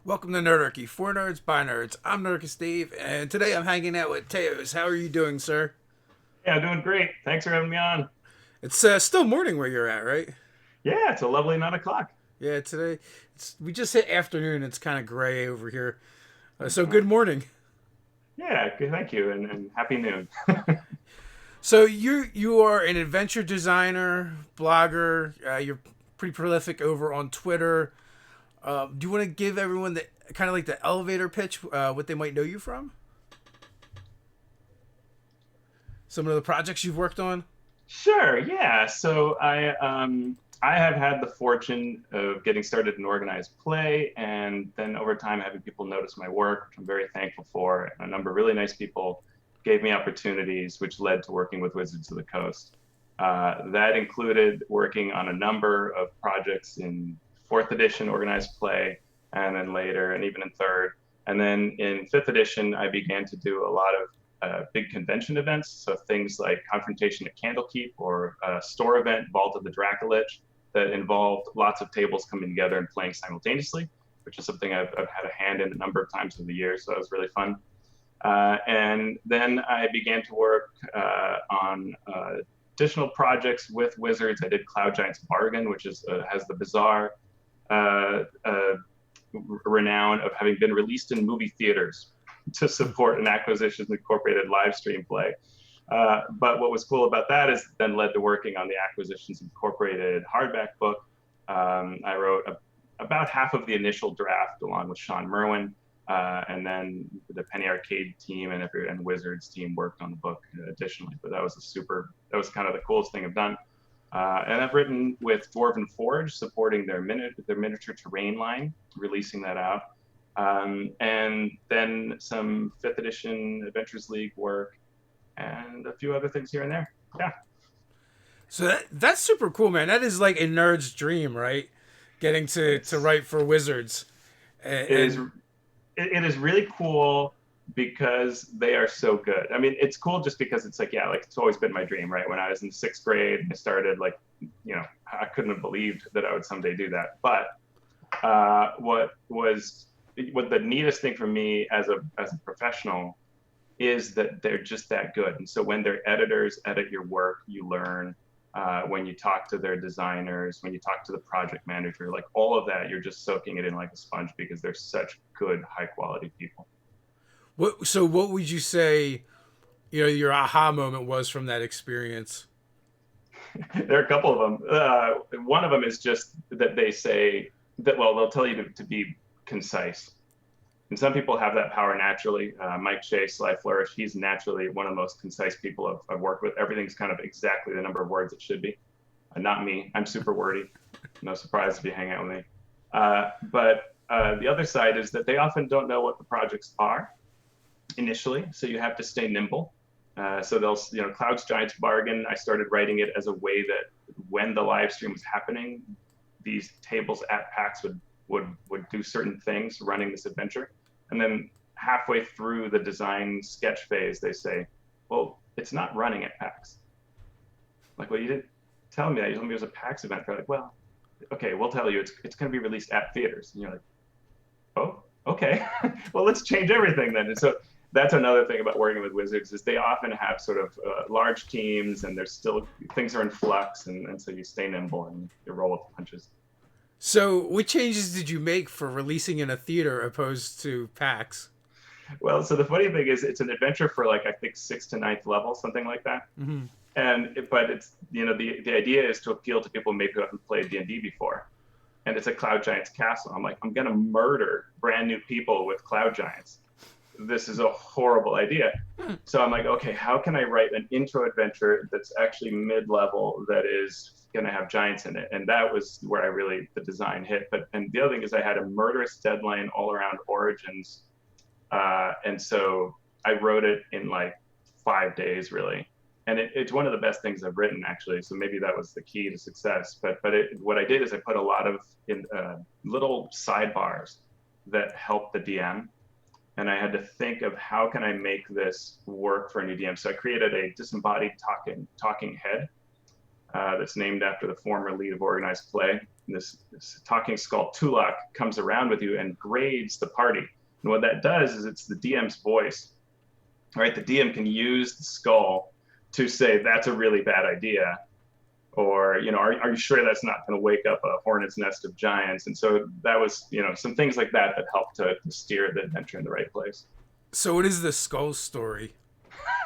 Welcome to Nerdarchy, for nerds by nerds. I'm Nerdarchy Steve, and today I'm hanging out with Teos. How are you doing, sir? Yeah, doing great. Thanks for having me on. It's still morning where you're at, right? Yeah, it's a lovely 9 o'clock. Yeah, today we just hit afternoon. It's kind of gray over here, so Uh, good morning. yeah, good, thank you, and happy noon. So you are an adventure designer, blogger. You're pretty prolific over on Twitter. Do you want to give everyone the kind of like the elevator pitch, what they might know you from? Some of the projects you've worked on. Sure, yeah. So I have had the fortune of getting started in organized play, and then over time having people notice my work, which I'm very thankful for. And a number of really nice people gave me opportunities, which led to working with Wizards of the Coast. That included working on a number of projects in fourth edition organized play, and then later, and even in third. And then in fifth edition, I began to do a lot of big convention events. So things like Confrontation at Candlekeep or a store event, Vault of the Dracolich, that involved lots of tables coming together and playing simultaneously, which is something I've had a hand in a number of times over the years. So that was really fun. And then I began to work on additional projects with Wizards. I did Cloud Giant's Bargain, which has the bizarre uh, uh, renown of having been released in movie theaters to support an acquisitions incorporated live stream play. But what was cool about that is then led to working on the Acquisitions Incorporated hardback book. I wrote about half of the initial draft along with Sean Merwin, and then the Penny Arcade team and Wizards team worked on the book additionally. But that was kind of the coolest thing I've done. And I've written with Dwarven Forge, supporting their miniature terrain line, releasing that out. And then some fifth edition Adventures League work and a few other things here and there. Yeah, So that's super cool, man. That is like a nerd's dream, right? Getting to it's write for Wizards, and, it is and it is really cool because they are so good. I mean, it's cool just because it's like, yeah, like it's always been my dream, right? When I was in sixth grade, I started like, I couldn't have believed that I would someday do that. But what the neatest thing for me as a professional is that they're just that good. And so when their editors edit your work, you learn. When you talk to their designers, when you talk to the project manager, like all of that, you're just soaking it in like a sponge because they're such good, high quality people. what? So what would you say? Your aha moment was from that experience. There are a couple of them. One of them is just that they say that, well, they'll tell you to be concise. And some people have that power naturally. Mike Shea, Sly Flourish, he's naturally one of the most concise people I've worked with. Everything's kind of exactly the number of words it should be. Not me. I'm super wordy. No surprise if you hang out with me. But the other side is that they often don't know what the projects are initially, so you have to stay nimble. So Cloud's Giants Bargain, I started writing it as a way that when the live stream was happening, these tables at PAX would do certain things running this adventure. And then halfway through the design sketch phase, they say, well, it's not running at PAX. Like, well, you didn't tell me that. You told me it was a PAX event. They're like, well, okay, we'll tell you it's going to be released at theaters. And you're like, oh, okay. Well, let's change everything then. And so that's another thing about working with Wizards is they often have sort of large teams and there's still things are in flux. And so you stay nimble and you roll with the punches. So what changes did you make for releasing in a theater opposed to PAX? Well, so the funny thing is it's an adventure for like, I think sixth to ninth level, something like that. Mm-hmm. But it's, the idea is to appeal to people maybe who haven't played D&D before. And it's a Cloud Giants castle. I'm like, I'm going to murder brand new people with Cloud Giants. This is a horrible idea. So I'm like, okay, how can I write an intro adventure that's actually mid-level that is going to have giants in it? And that was where the design hit. And the other thing is I had a murderous deadline all around Origins. And so I wrote it in like 5 days, really. And it's one of the best things I've written, actually. So maybe that was the key to success. What I did is I put a lot of little sidebars that help the DM, and I had to think of how can I make this work for a new DM. So I created a disembodied talking head that's named after the former lead of organized play. And this talking skull Tulak comes around with you and grades the party. And what that does is it's the DM's voice. Right, the DM can use the skull to say that's a really bad idea, or are you sure that's not going to wake up a hornet's nest of giants? And so that was some things like that helped to steer the adventure in the right place. So what is the skull story?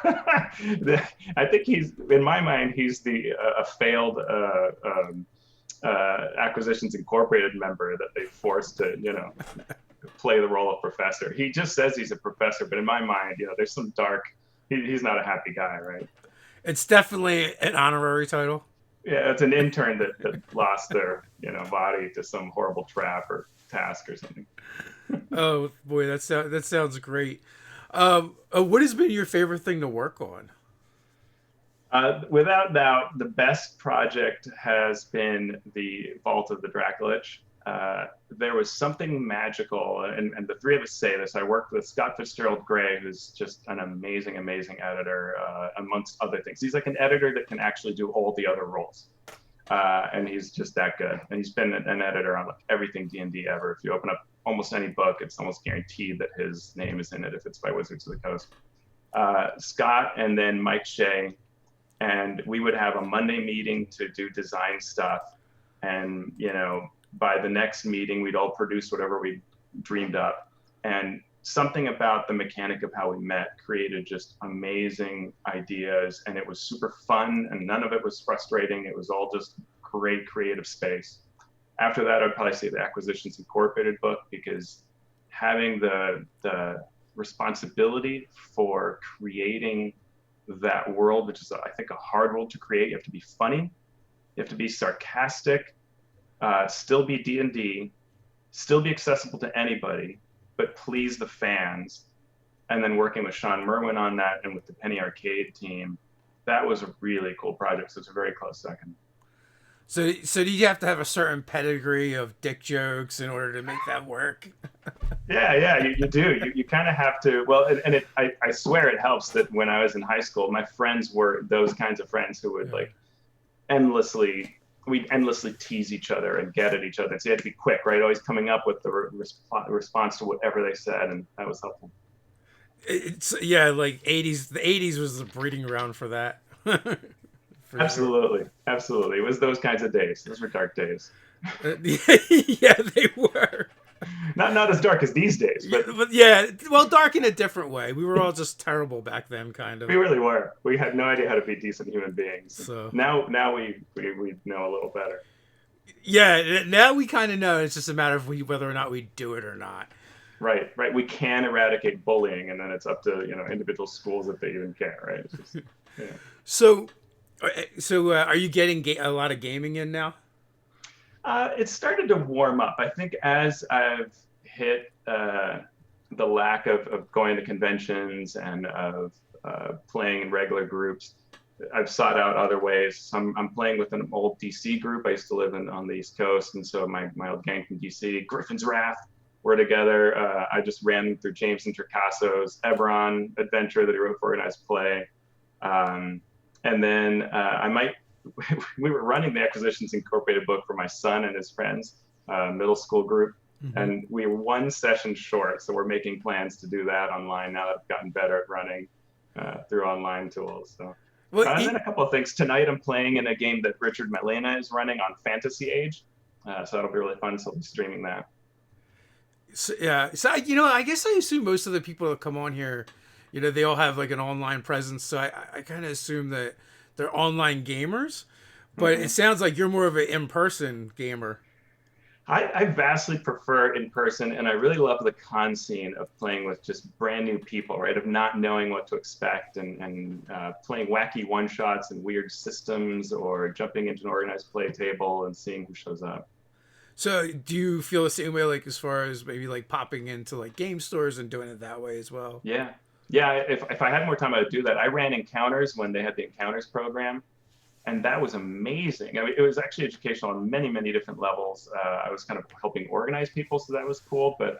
I think in my mind, he's a failed Acquisitions Incorporated member that they forced to play the role of professor. He just says he's a professor, but in my mind, there's some dark. He's not a happy guy, right? It's definitely an honorary title. Yeah, it's an intern that lost their body to some horrible trap or task or something. Oh boy, that sounds great. What has been your favorite thing to work on? Without doubt, the best project has been the Vault of the Dracolich. There was something magical, and the three of us say this. I worked with Scott Fitzgerald Gray, who's just an amazing, amazing editor, amongst other things. He's like an editor that can actually do all the other roles, and he's just that good. And he's been an editor on like everything D&D ever. If you open up almost any book, it's almost guaranteed that his name is in it if it's by Wizards of the Coast. Scott and then Mike Shea, and we would have a Monday meeting to do design stuff, and by the next meeting, we'd all produce whatever we dreamed up. And something about the mechanic of how we met created just amazing ideas. And it was super fun, and none of it was frustrating. It was all just great creative space. After that, I'd probably say the Acquisitions Incorporated book, because having the responsibility for creating that world, which is, I think, a hard world to create. You have to be funny. You have to be sarcastic. Still be D&D, still be accessible to anybody, but please the fans. And then working with Sean Merwin on that and with the Penny Arcade team, that was a really cool project. So it's a very close second. So do you have to have a certain pedigree of dick jokes in order to make that work? Yeah, you do. You kind of have to. Well, and I swear it helps that when I was in high school, my friends were those kinds of friends who would we'd endlessly tease each other and get at each other. So you had to be quick, right? Always coming up with the response to whatever they said, and that was helpful. Like 80s. The 80s was the breeding ground for that. Absolutely. It was those kinds of days. Those were dark days. Yeah, they were. Not as dark as these days, but well, dark in a different way. We were all just terrible back then, kind of. We really were. We had no idea how to be decent human beings. So now we know a little better. Yeah, now we kind of know. It's just a matter of whether or not we do it or not. Right. We can eradicate bullying, and then it's up to individual schools if they even care, right? It's just, yeah. So are you getting a lot of gaming in now? It started to warm up. I think as I've hit the lack of going to conventions and of playing in regular groups, I've sought out other ways. So I'm playing with an old DC group. I used to live on the East Coast, and so my old gang from DC, Griffin's Wrath, we're together. I just ran through James Introcasso's Eberron adventure that he wrote for Organized Play. And then we were running the Acquisitions Incorporated book for my son and his friends, middle school group. Mm-hmm. And we were one session short. So we're making plans to do that online now that I've gotten better at running through online tools. So, and then a couple of things. Tonight I'm playing in a game that Richard Malena is running on Fantasy Age. So that'll be really fun. So I'll be streaming that. So, yeah. So, I guess I assume most of the people that come on here, they all have like an online presence. So I kind of assume that they're online gamers, but It sounds like you're more of an in-person gamer. I vastly prefer in-person, and I really love the con scene of playing with just brand new people, right? Of not knowing what to expect and playing wacky one-shots and weird systems, or jumping into an organized play table and seeing who shows up. So do you feel the same way, like as far as maybe like popping into like game stores and doing it that way as well? Yeah. If I had more time, I would do that. I ran Encounters when they had the Encounters program, and that was amazing. I mean, it was actually educational on many, many different levels. I was kind of helping organize people, so that was cool. But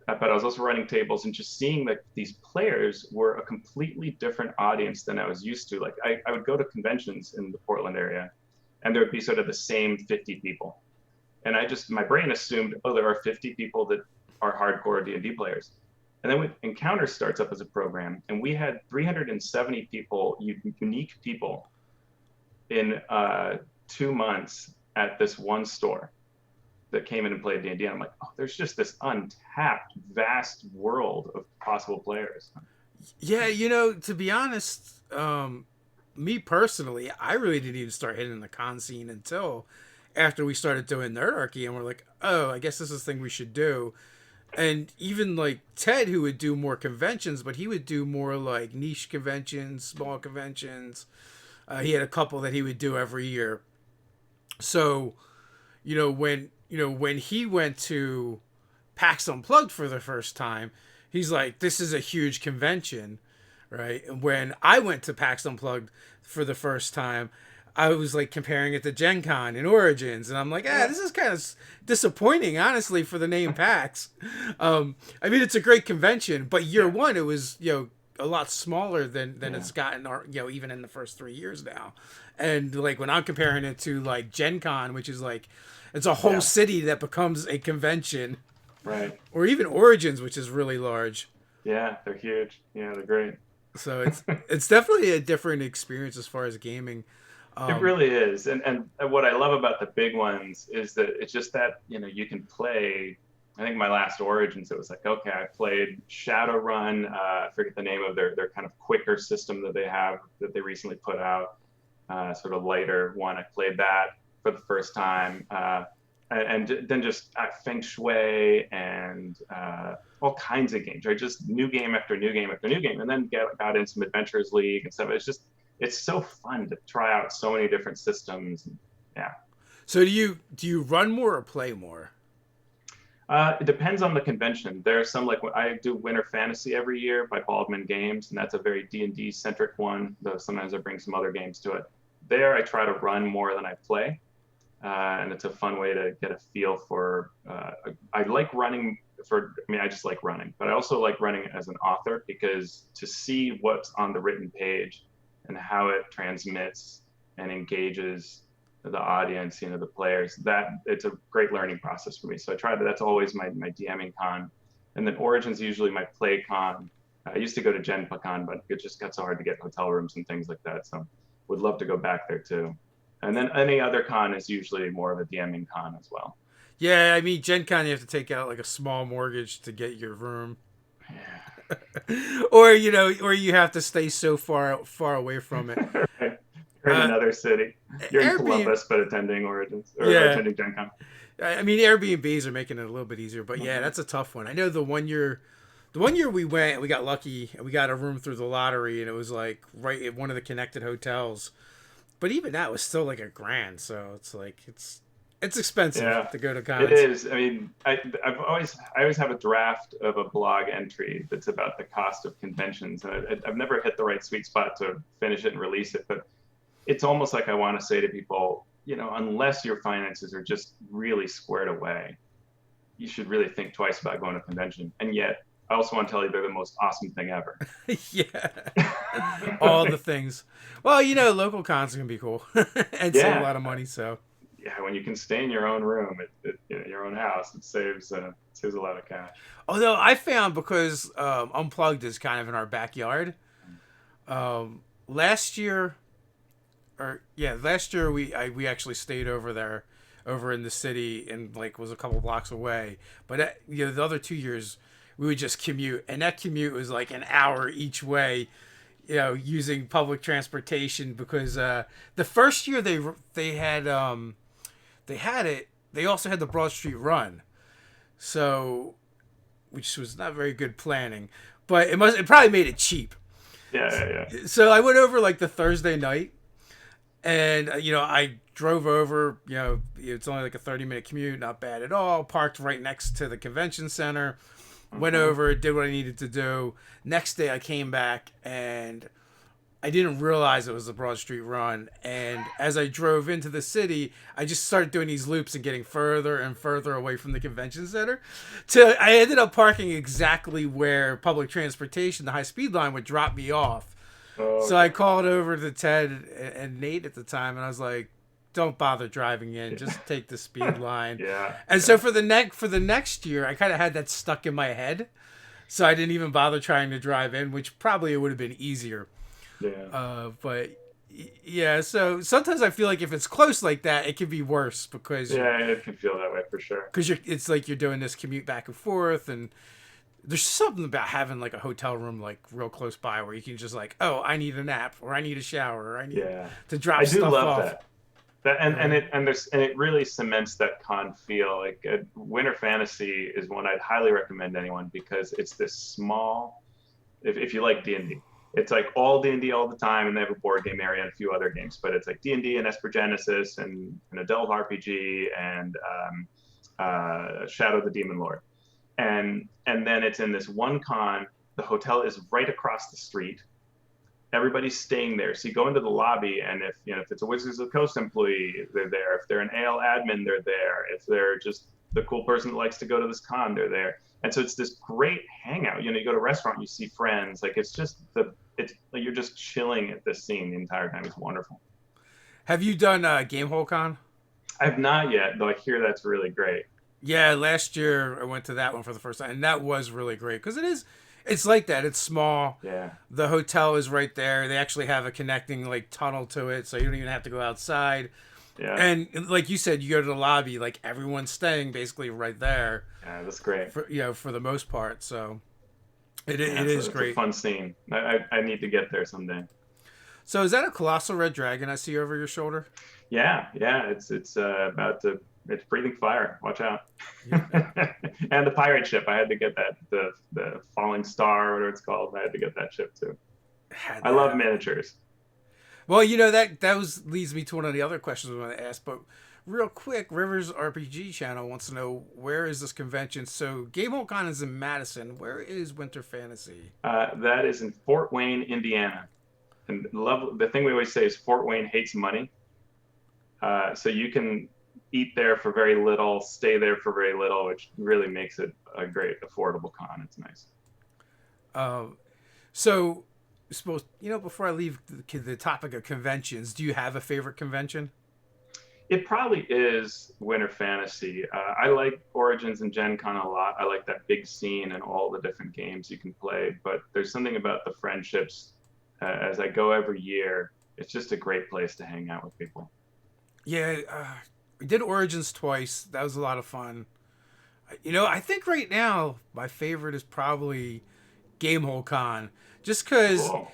but I was also running tables and just seeing that these players were a completely different audience than I was used to. Like I would go to conventions in the Portland area, and there would be sort of the same 50 people, and my brain assumed, oh, there are 50 people that are hardcore D&D players. And then when Encounter starts up as a program, and we had 370 people, unique people, in 2 months at this one store that came in and played D&D. And I'm like, oh, there's just this untapped, vast world of possible players. Yeah, to be honest, me personally, I really didn't even start hitting the con scene until after we started doing Nerdarchy, and we're like, oh, I guess this is a thing we should do. And even like Ted, who would do more conventions, but he would do more like niche conventions, small conventions. He had a couple that he would do every year. So, when he went to PAX Unplugged for the first time, he's like, this is a huge convention, right? And when I went to PAX Unplugged for the first time, I was like comparing it to Gen Con and Origins, and I'm like, this is kind of disappointing, honestly, for the name PAX. I mean, it's a great convention, but year one, it was, a lot smaller than it's gotten, even in the first 3 years now. And like when I'm comparing it to like Gen Con, which is like, it's a whole city that becomes a convention. Right. Or even Origins, which is really large. Yeah, they're huge. Yeah, they're great. So it's definitely a different experience as far as gaming. It really is. And what I love about the big ones is that it's just that, you can play. I think my last Origins, it was like, okay, I played Shadowrun. I forget the name of their kind of quicker system that they have that they recently put out, sort of lighter one. I played that for the first time. And then just Feng Shui and all kinds of games, right? Just new game after new game after new game. And then got in some Adventurers League and stuff. It's so fun to try out so many different systems. Yeah. So do you run more or play more? It depends on the convention. There are some, like I do Winter Fantasy every year by Baldwin Games, and that's a very D&D centric one, though sometimes I bring some other games to it. There I try to run more than I play, and it's a fun way to get a feel for, I like running I just like running, but I also like running as an author, because to see what's on the written page and how it transmits and engages the audience, the players, that it's a great learning process for me. So I try to, that's always my DMing con. And then Origins usually my play con. I used to go to Gen Con, but it just got so hard to get hotel rooms and things like that. So would love to go back there too. And then any other con is usually more of a DMing con as well. Yeah, I mean, Gen Con, you have to take out like a small mortgage to get your room. Yeah. or you have to stay so far away from it. Right. You're in another city. You're in Columbus, but attending Origins or attending Gen Con. I mean, Airbnbs are making it a little bit easier, but yeah, that's a tough one. I know the one year we went and we got lucky and we got a room through the lottery, and it was like right at one of the connected hotels. But even that was still like $1,000, so it's like it's expensive to go to cons. It is. I mean, I always have a draft of a blog entry that's about the cost of conventions, and I've never hit the right sweet spot to finish it and release it, but it's almost like I want to say to people, unless your finances are just really squared away, you should really think twice about going to a convention. And yet, I also want to tell you they're the most awesome thing ever. Yeah. All the things. Well, local cons can be cool and save a lot of money. So. Yeah, when you can stay in your own room, your own house, it saves a lot of cash. Although I found, because Unplugged is kind of in our backyard, last year we actually stayed over there, over in the city, and like was a couple blocks away. But the other 2 years we would just commute, and that commute was like an hour each way, using public transportation, because the first year they had it. They also had the Broad Street Run, so which was not very good planning, but it probably made it cheap. Yeah. So I went over like the Thursday night, and I drove over. It's only like a 30-minute commute, not bad at all. Parked right next to the convention center. Went over, did what I needed to do. Next day I came back, and I didn't realize it was the Broad Street Run. And as I drove into the city, I just started doing these loops and getting further and further away from the convention center. Till I ended up parking exactly where public transportation, the high speed line, would drop me off. Oh, So I okay. called over to Ted and Nate at the time, and I was like, "Don't bother driving in. Yeah. Just take the speed line." Yeah. And Yeah. so for the next year, I kind of had that stuck in my head, so I didn't even bother trying to drive in, which probably would have been easier. Yeah. But yeah, so sometimes I feel like if it's close like that, it can be worse Yeah, it can feel that way for sure. it's like you're doing this commute back and forth, and there's something about having like a hotel room like real close by where you can just like, oh, I need a nap, or I need a shower, or I need Yeah. to drop I do stuff love off. that. That and it really cements that con feel. Like Winter Fantasy is one I'd highly recommend anyone because it's this small. If you like D&D, it's like all D&D all the time, and they have a board game area and a few other games. But it's like D&D and Esper Genesis and an adult RPG and Shadow the Demon Lord, and then it's in this one con. The hotel is right across the street. Everybody's staying there. So you go into the lobby, and if it's a Wizards of the Coast employee, they're there. If they're an AL admin, they're there. If they're just the cool person that likes to go to this con, they're there. And so it's this great hangout. You go to a restaurant, you see friends. Like it's like you're just chilling at this scene the entire time. It's wonderful. Have you done Gamehole Con? I have not yet, though. I hear that's really great. Yeah, last year I went to that one for the first time, and that was really great because it's like that. It's small. Yeah, The hotel is right there. They actually have a connecting like tunnel to it, so you don't even have to go outside. yeah, And like you said, you go to the lobby, like everyone's staying basically right there yeah. That's great. for for the most part. So Yeah, it is it's a great. fun scene. I need to get there someday. So is that a colossal red dragon I see over your shoulder? Yeah, yeah, it's about to it's breathing fire. Watch out. Yeah, And the pirate ship. I had to get that the falling star or whatever it's called. I had to get that ship too. had I to love have. miniatures. Well, leads me to one of the other questions I want to ask, but real quick, Rivers RPG channel wants to know where is this convention? So Gamehole Con is in Madison. Where is Winter Fantasy? That is in Fort Wayne, Indiana. And the thing we always say is Fort Wayne hates money. So you can eat there for very little, stay there for very little, which really makes it a great affordable con. It's nice. Um, so suppose before I leave the topic of conventions, do you have a favorite convention? It probably is Winter Fantasy. I like Origins and Gen Con a lot. I like that big scene and all the different games you can play. But there's something about the friendships. As I go every year, it's just a great place to hang out with people. Yeah, we did Origins twice. That was a lot of fun. I think right now my favorite is probably Gamehole Con, just because Cool.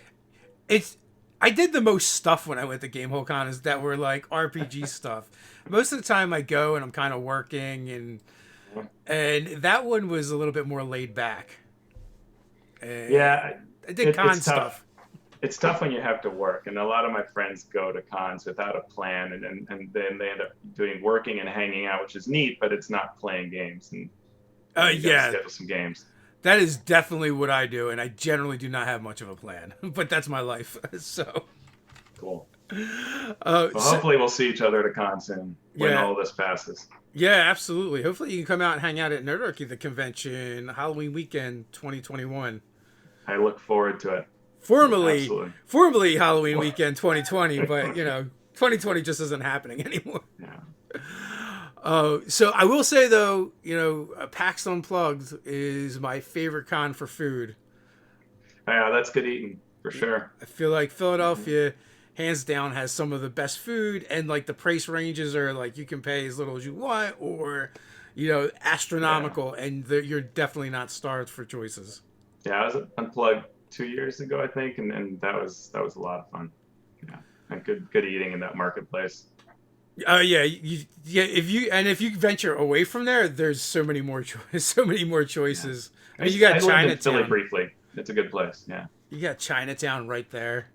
it's. I did the most stuff when I went to Gamehole Con is that were like RPG stuff. Most of the time I go and I'm kind of working and that one was a little bit more laid back. And Yeah, I did con it's tough. stuff. It's tough when you have to work, and a lot of my friends go to cons without a plan, and then they end up doing working and hanging out, which is neat, but it's not playing games, and you got to Yeah, schedule some games. that is definitely what I do, and I generally do not have much of a plan, but that's my life. So, Cool. uh, Well, so hopefully we'll see each other at a con soon when yeah, all this passes. yeah, absolutely. Hopefully you can come out and hang out at Nerdarchy, the convention, Halloween weekend 2021. I look forward to it. Formerly, Absolutely. formerly Halloween weekend 2020, but 2020 just isn't happening anymore. Yeah. So I will say though, PAX Unplugged is my favorite con for food. Yeah, that's good eating for sure. I feel like Philadelphia, hands down, has some of the best food, and like the price ranges are like you can pay as little as you want, or Yeah. astronomical, and you're definitely not starved for choices. Yeah, I was unplugged 2 years ago, I think, and that was a lot of fun. Yeah, and good eating in that marketplace. Yeah, yeah. If you venture away from there, there's so many more so many more Yeah. choices. I mean, you got I lived in Philly Chinatown. briefly. It's a good place. Yeah. You got Chinatown right there.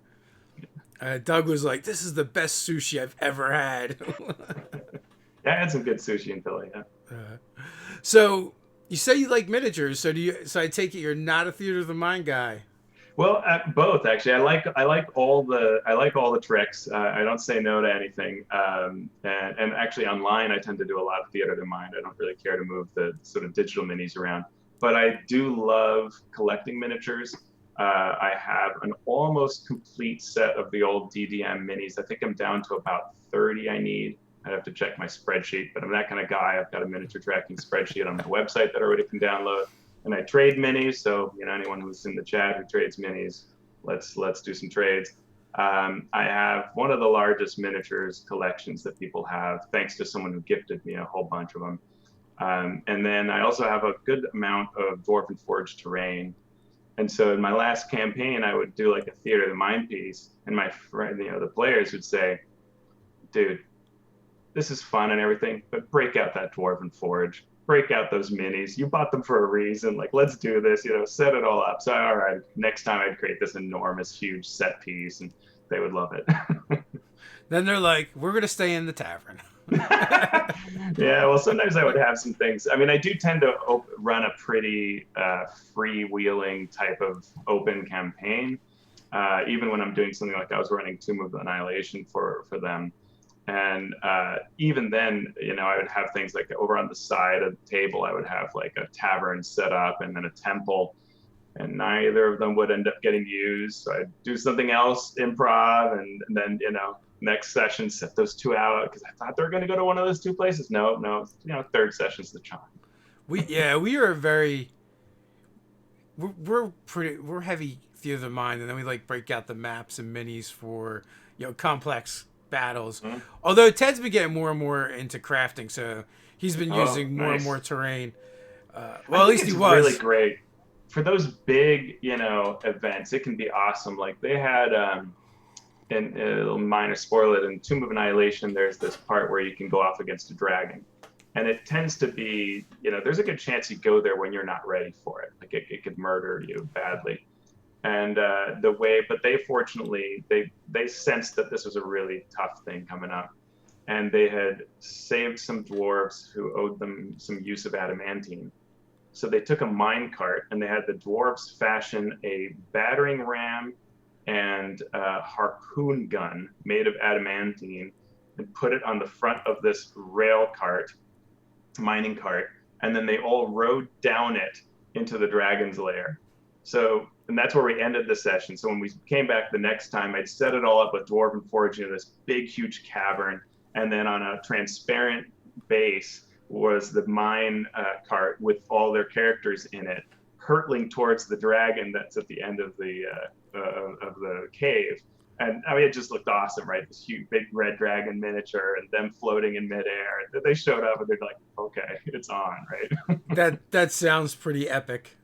Doug was like, "This is the best sushi I've ever had." Yeah, I had some good sushi in Philly. Yeah. So you say you like miniatures. So I take it you're not a theater of the mind guy. Well, both actually. I like all the tricks. I don't say no to anything. And actually online, I tend to do a lot of theater of the mind. I don't really care to move the sort of digital minis around. But I do love collecting miniatures. I have an almost complete set of the old DDM minis. I think I'm down to about 30 I need. I'd have to check my spreadsheet, but I'm that kind of guy. I've got a miniature tracking spreadsheet on my website that everybody can download, and I trade minis. So anyone who's in the chat who trades minis, let's do some trades. I have one of the largest miniatures collections that people have, thanks to someone who gifted me a whole bunch of them. And then I also have a good amount of Dwarven Forge terrain. And so in my last campaign, I would do like a theater of the mind piece, and my friend, the players would say, "Dude, this is fun and everything, but break out that Dwarven Forge, break out those minis. You bought them for a reason. Like, let's do this, set it all up." So, all right, next time I'd create this enormous, huge set piece, and they would love it. Then they're like, we're going to stay in the tavern. Yeah, well, sometimes I would have some things. I mean, I do tend to run a pretty freewheeling type of open campaign, even when I'm doing something like I was running Tomb of Annihilation for them. And even then, I would have things like over on the side of the table, I would have like a tavern set up and then a temple, and neither of them would end up getting used. So I'd do something else, improv, and then, next session, set those two out because I thought they were going to go to one of those two places. No, no, third session's the charm. We are very, we're heavy theater of the mind, and then we like break out the maps and minis for complex battles. Mm-hmm. Although Ted's been getting more and more into crafting, so he's been using more and nice. more terrain. Well, at least he was. Really great for those big, events. It can be awesome. Like they had, and a little minor spoiler, in Tomb of Annihilation, there's this part where you can go off against a dragon, and it tends to be, there's a good chance you go there when you're not ready for it. Like it could murder you badly. And but they fortunately they sensed that this was a really tough thing coming up, and they had saved some dwarves who owed them some use of adamantine. So they took a mine cart and they had the dwarves fashion a battering ram and a harpoon gun made of adamantine and put it on the front of this mining cart, and then they all rode down it into the dragon's lair. So, and that's where we ended the session. So when we came back the next time, I'd set it all up with Dwarven Forge in this big, huge cavern. And then on a transparent base was the mine cart with all their characters in it, hurtling towards the dragon that's at the end of the cave. And I mean, it just looked awesome, right? This huge, big red dragon miniature and them floating in midair. And they showed up and they're like, okay, it's on, right? That sounds pretty epic.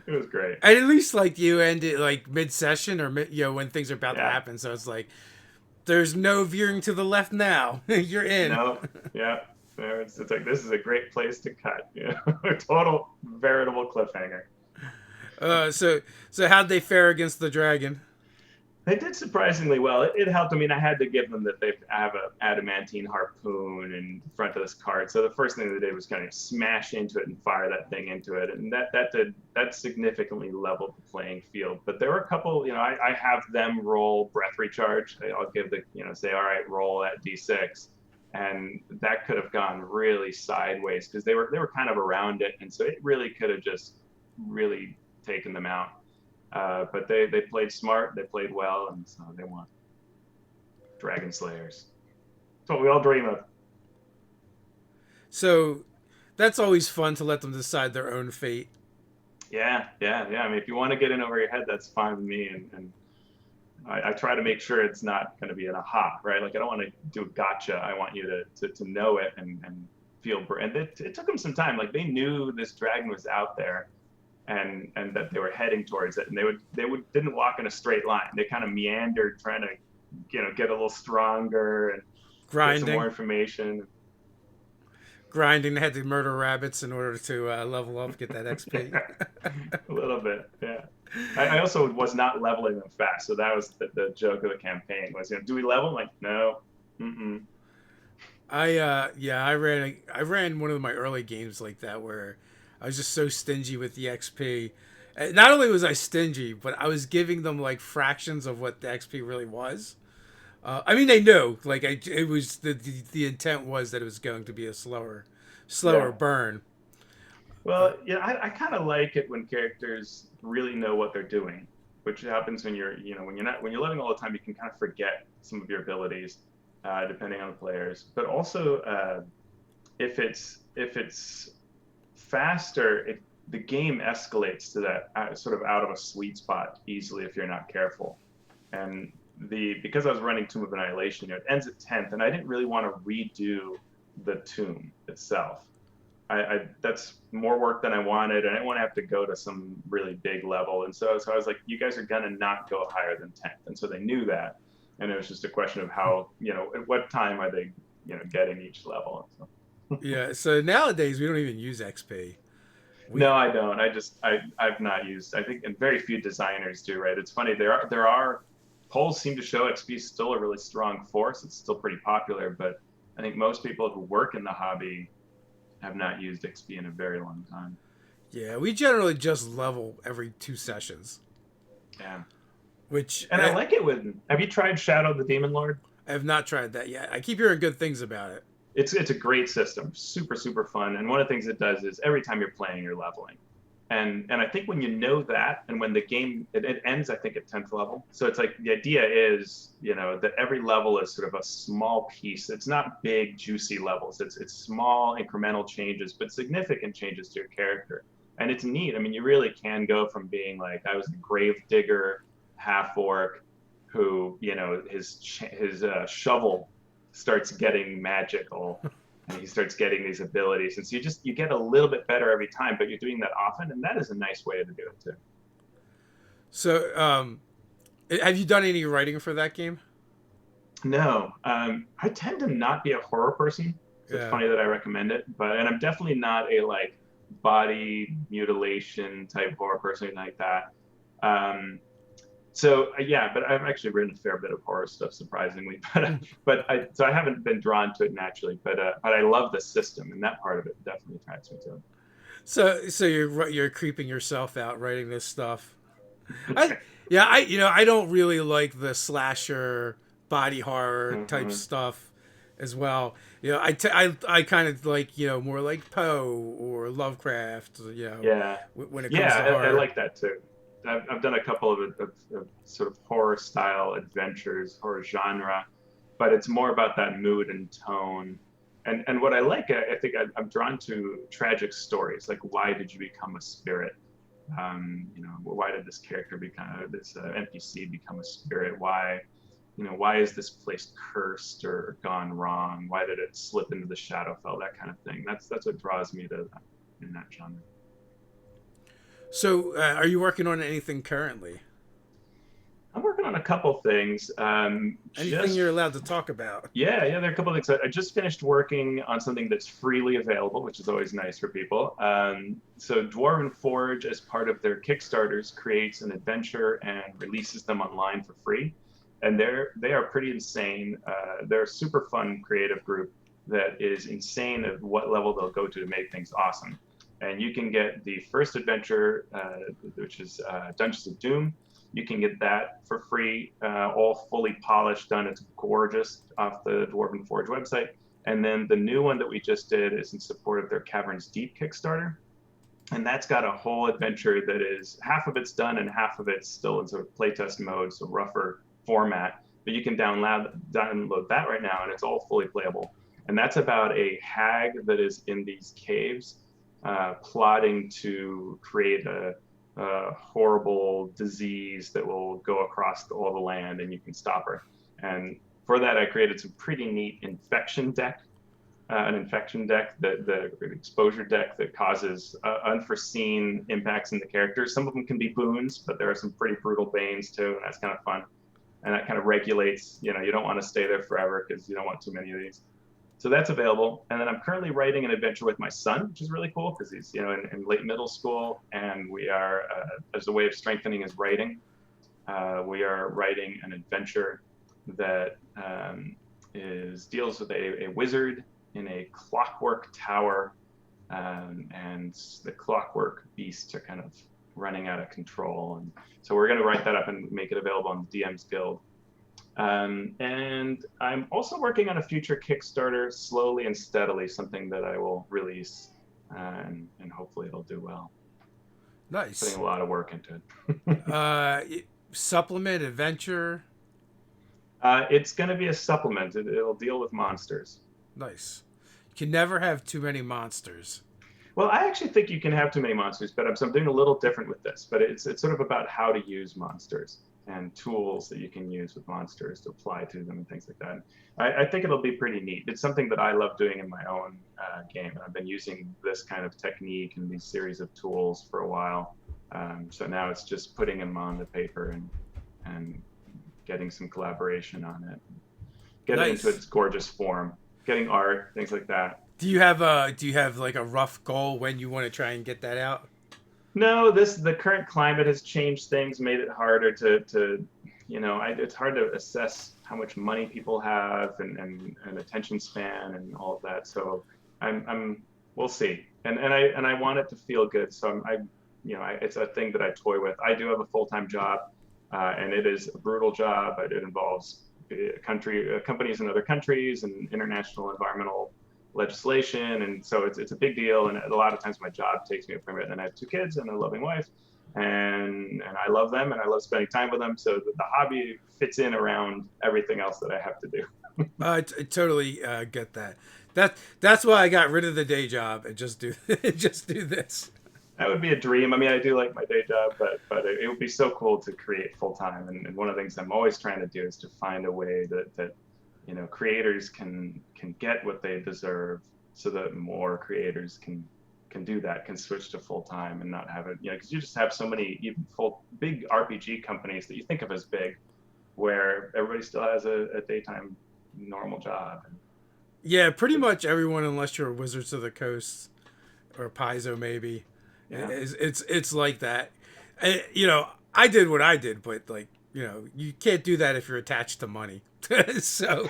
It was great. And at least like you ended like mid-session or when things are about to happen. So it's like there's no veering to the left now. You're in. No, yeah. It's like this is a great place to cut. A total veritable cliffhanger. So how'd they fare against the dragon? They did surprisingly well. It helped. I mean, I had to give them that they have an adamantine harpoon in front of this cart. So the first thing they did was kind of smash into it and fire that thing into it, and that significantly leveled the playing field. But there were a couple. I have them roll breath recharge. I'll give say, all right, roll that d6, and that could have gone really sideways because they were kind of around it, and so it really could have just really taken them out. But they played smart, they played well, and so they won. Dragon Slayers. That's what we all dream of. So that's always fun to let them decide their own fate. Yeah. I mean, if you want to get in over your head, that's fine with me. And I try to make sure it's not going to be an aha, right? Like I don't want to do a gotcha. I want you to know it and feel. And it took them some time. Like they knew this dragon was out there. And that they were heading towards it, and they didn't walk in a straight line. They kind of meandered, trying to get a little stronger and get some more information. Grinding. They had to murder rabbits in order to level up, get that XP. A little bit, yeah. I also was not leveling them fast, so that was the joke of the campaign. Was do we level? I'm like, no. I ran one of my early games like that where I was just so stingy with the XP, Not only was I stingy, but I was giving them like fractions of what the XP really was. I mean, they knew. Like, it was the intent was that it was going to be a slower Yeah. burn. Well, yeah, I kind of like it when characters really know what they're doing, which happens when when you're living all the time, you can kind of forget some of your abilities, depending on the players. But also, if it's faster, the game escalates to that sort of out of a sweet spot easily if you're not careful. And because I was running Tomb of Annihilation, it ends at 10th, and I didn't really want to redo the tomb itself. That's more work than I wanted. I didn't want to have to go to some really big level, and so I was like, you guys are gonna not go higher than 10th, and so they knew that, and it was just a question of how at what time are they getting each level. So. Yeah. So nowadays we don't even use XP. We No, I don't. I've not used. I think, and very few designers do. Right? It's funny. There are polls seem to show XP is still a really strong force. It's still pretty popular, but I think most people who work in the hobby have not used XP in a very long time. Yeah, we generally just level every 2 sessions, Yeah. which And I like it when. Have you tried Shadow the Demon Lord? I have not tried that yet. I keep hearing good things about it. It's a great system, super super fun. And one of the things it does is every time you're playing, you're leveling. And I think when you know that, and when the game it ends, I think at 10th level. So it's like the idea is, that every level is sort of a small piece. It's not big juicy levels. It's small incremental changes, but significant changes to your character. And it's neat. I mean, you really can go from being like I was a grave digger half orc who his shovel starts getting magical and he starts getting these abilities, and so you get a little bit better every time, but you're doing that often, and that is a nice way to do it too. So, have you done any writing for that game? No, I tend to not be a horror person, so it's Yeah. funny that I recommend it, and I'm definitely not a like body mutilation type horror person like that. Yeah, but I've actually written a fair bit of horror stuff, surprisingly. So I haven't been drawn to it naturally. But I love the system, and that part of it definitely attracts me to So you're creeping yourself out writing this stuff. I it. Yeah, I don't really like the slasher body horror type Hmm. stuff as well. I kind of like more like Poe or Lovecraft. Yeah, When it comes yeah, to I horror. like that too. I've done a couple of sort of horror style adventures, horror genre, but it's more about that mood and tone. And what I like, I think I'm drawn to tragic stories. Like, why did you become a spirit? Why did this character become this NPC become a spirit? Why is this place cursed or gone wrong? Why did it slip into the Shadowfell? That kind of thing. That's what draws me to in that genre. So, are you working on anything currently? I'm working on a couple things. Anything you're allowed to talk about? Yeah, there are a couple of things. I just finished working on something that's freely available, which is always nice for people. So Dwarven Forge, as part of their Kickstarters, creates an adventure and releases them online for free. And they are pretty insane. They're a super fun creative group that is insane at what level they'll go to make things awesome. And you can get the first adventure, which is Dungeons of Doom. You can get that for free, all fully polished, done. It's gorgeous off the Dwarven Forge website. And then the new one that we just did is in support of their Caverns Deep Kickstarter. And that's got a whole adventure that is half of it's done and half of it's still in sort of playtest mode, so rougher format. But you can download that right now, and it's all fully playable. And that's about a hag that is in these caves, plotting to create a horrible disease that will go across all the land, and you can stop her. And for that, I created some pretty neat infection deck, an infection deck, the exposure deck that causes unforeseen impacts in the characters. Some of them can be boons, but there are some pretty brutal banes too, and that's kind of fun. And that kind of regulates, you don't want to stay there forever because you don't want too many of these. So that's available. And then I'm currently writing an adventure with my son, which is really cool because he's in late middle school, and we are as a way of strengthening his writing, we are writing an adventure that deals with a wizard in a clockwork tower, and the clockwork beasts are kind of running out of control. And so we're going to write that up and make it available on the DM's Guild. And I'm also working on a future Kickstarter, slowly and steadily, something that I will release, and hopefully it'll do well. Nice. Putting a lot of work into it. Supplement, adventure. It's going to be a supplement. It'll deal with monsters. Nice. You can never have too many monsters. Well, I actually think you can have too many monsters, but I'm doing a little different with this. But it's sort of about how to use monsters and tools that you can use with monsters to apply to them and things like that. I think it'll be pretty neat. It's something that I love doing in my own game. And I've been using this kind of technique and these series of tools for a while. So now it's just putting them on the paper and getting some collaboration on it, getting into its gorgeous form, getting art, things like that. Do you have like a rough goal when you want to try and get that out? No, the current climate has changed things, made it harder to it's hard to assess how much money people have and attention span and all of that. So we'll see. And I want it to feel good. So it's a thing that I toy with. I do have a full-time job, and it is a brutal job. It involves companies in other countries and international environmental legislation, and so it's a big deal. And a lot of times my job takes me away from it. And I have 2 kids and a loving wife, and I love them and I love spending time with them. So the hobby fits in around everything else that I have to do. I totally get that. That's why I got rid of the day job and just do this. That would be a dream. I mean, I do like my day job, but it would be so cool to create full time. And one of the things I'm always trying to do is to find a way that creators can get what they deserve, so that more creators can do that, can switch to full time and not have it, because you just have so many even big RPG companies that you think of as big, where everybody still has a daytime normal job. Yeah, pretty much everyone, unless you're Wizards of the Coast or Paizo maybe. Yeah. It's like that. I did what I did, but you can't do that if you're attached to money. So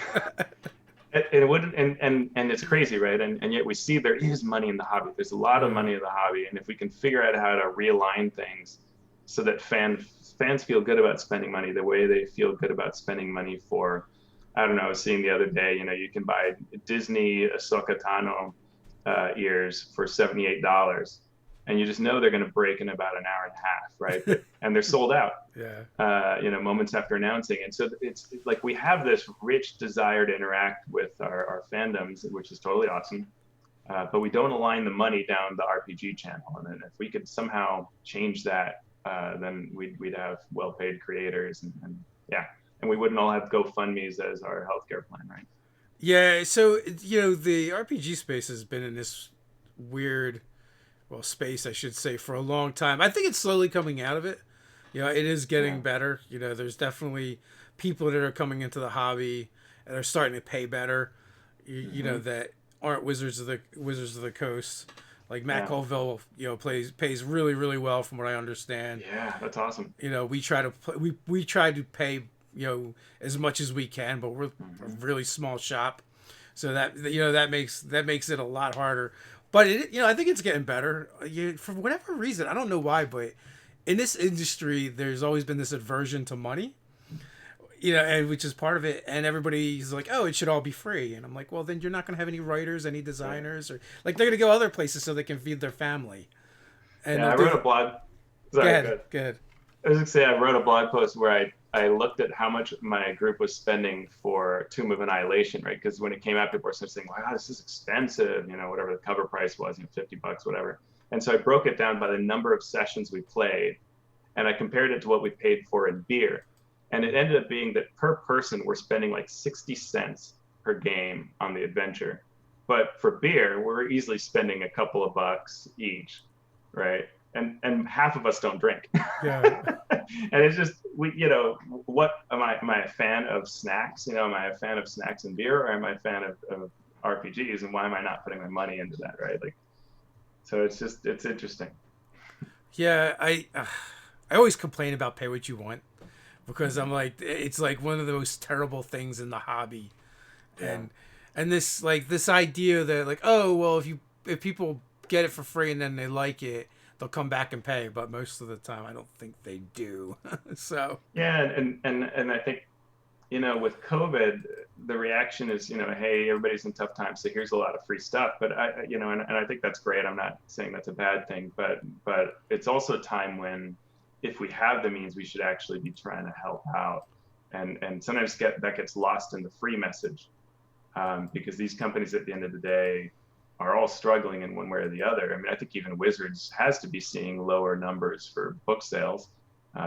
it wouldn't, and it's crazy, right? And yet we see there is money in the hobby. There's a lot of money in the hobby, and if we can figure out how to realign things so that fans feel good about spending money the way they feel good about spending money for, I don't know, I was seeing the other day, you can buy Disney Ahsoka Tano ears for $78. And you just know they're going to break in about an hour and a half, right? And they're sold out. Yeah. Moments after announcing. And so it's like we have this rich desire to interact with our fandoms, which is totally awesome. But we don't align the money down the RPG channel. And then if we could somehow change that, then we'd have well-paid creators, and we wouldn't all have GoFundMe's as our healthcare plan, right? Yeah. So the RPG space has been in this weird. Space, I should say, for a long time. I think it's slowly coming out of it. It is getting better. There's definitely people that are coming into the hobby and are starting to pay better. That aren't Wizards of the Coast. Like Matt Colville, pays really, really well from what I understand. Yeah, that's awesome. We try to pay as much as we can, but we're a really small shop, so that that makes it a lot harder. But I think it's getting better. For whatever reason, I don't know why, but in this industry, there's always been this aversion to money, and which is part of it. And everybody's like, "Oh, it should all be free." And I'm like, "Well, then you're not going to have any writers, any designers, or they're going to go other places so they can feed their family." And I wrote a blog. Sorry, go ahead. I was going to say, I wrote a blog post where I looked at how much my group was spending for Tomb of Annihilation, right? Because when it came out, people were saying, wow, this is expensive, whatever the cover price was, $50, whatever. And so I broke it down by the number of sessions we played, and I compared it to what we paid for in beer. And it ended up being that per person, we're spending like 60 cents per game on the adventure. But for beer, we're easily spending a couple of bucks each, right? And half of us don't drink. Yeah. And it's just what am I a fan of snacks? Am I a fan of snacks and beer, or am I a fan of RPGs? And why am I not putting my money into that, right? So it's interesting. Yeah, I always complain about pay what you want, because I'm like, it's like one of the most terrible things in the hobby, and this idea that if people get it for free and then they like it, they'll come back and pay, but most of the time I don't think they do. So Yeah, and I think, with COVID, the reaction is, hey, everybody's in tough times, so here's a lot of free stuff. But and I think that's great. I'm not saying that's a bad thing, but it's also a time when, if we have the means, we should actually be trying to help out. And sometimes that gets lost in the free message, because these companies at the end of the day are all struggling in one way or the other. I mean, I think even Wizards has to be seeing lower numbers for book sales.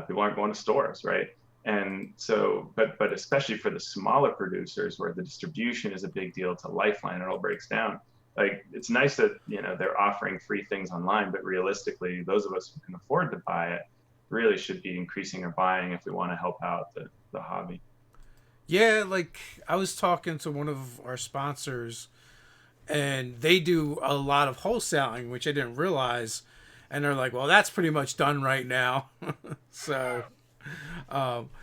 People aren't going to stores, right? And so, but especially for the smaller producers where the distribution is a big deal, it's a lifeline, it all breaks down. Like, it's nice that, they're offering free things online, but realistically, those of us who can afford to buy it really should be increasing our buying if we want to help out the hobby. yeah, like I was talking to one of our sponsors, and they do a lot of wholesaling, which I didn't realize. And they're like, well, that's pretty much done right now. So,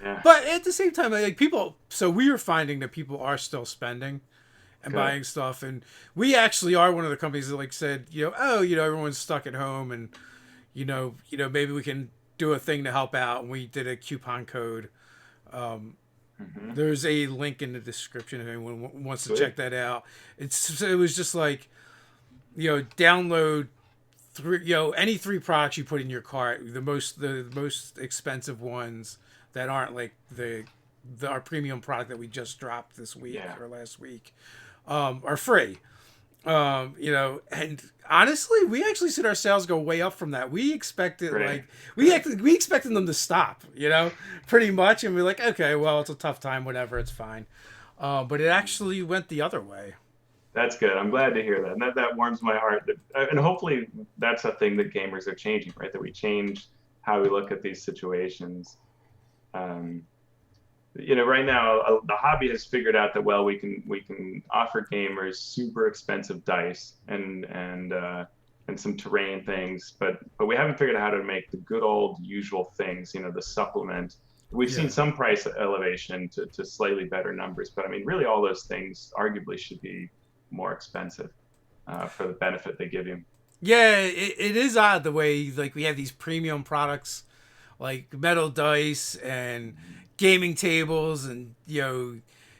Yeah, but at the same time, like people, so we are finding that people are still spending and good. buying stuff, and we actually are one of the companies that like said, oh, everyone's stuck at home, and maybe we can do a thing to help out. And we did a coupon code. Hmm. There's a link in the description if anyone wants to check Sweet. that out. It was just like, download three, any three products you put in your cart, the most expensive ones that aren't like our premium product that we just dropped this week Yeah, or last week, are free. And honestly, we actually seen our sales go way up from that. We expected great, like good. we expected them to stop, pretty much, and we're like, okay, well, it's a tough time, whatever, it's fine. But it actually went the other way. That's good. I'm glad to hear that. And that warms my heart. And hopefully that's a thing that gamers are changing, right? That we change how we look at these situations. Um, right now, the hobby has figured out that, well, we can offer gamers super expensive dice and some terrain things, but we haven't figured out how to make the good old usual things, the supplement. We've seen Yeah. some price elevation to slightly better numbers, but I mean, really, all those things arguably should be more expensive, for the benefit they give you. Yeah, it is odd the way like we have these premium products like metal dice and gaming tables and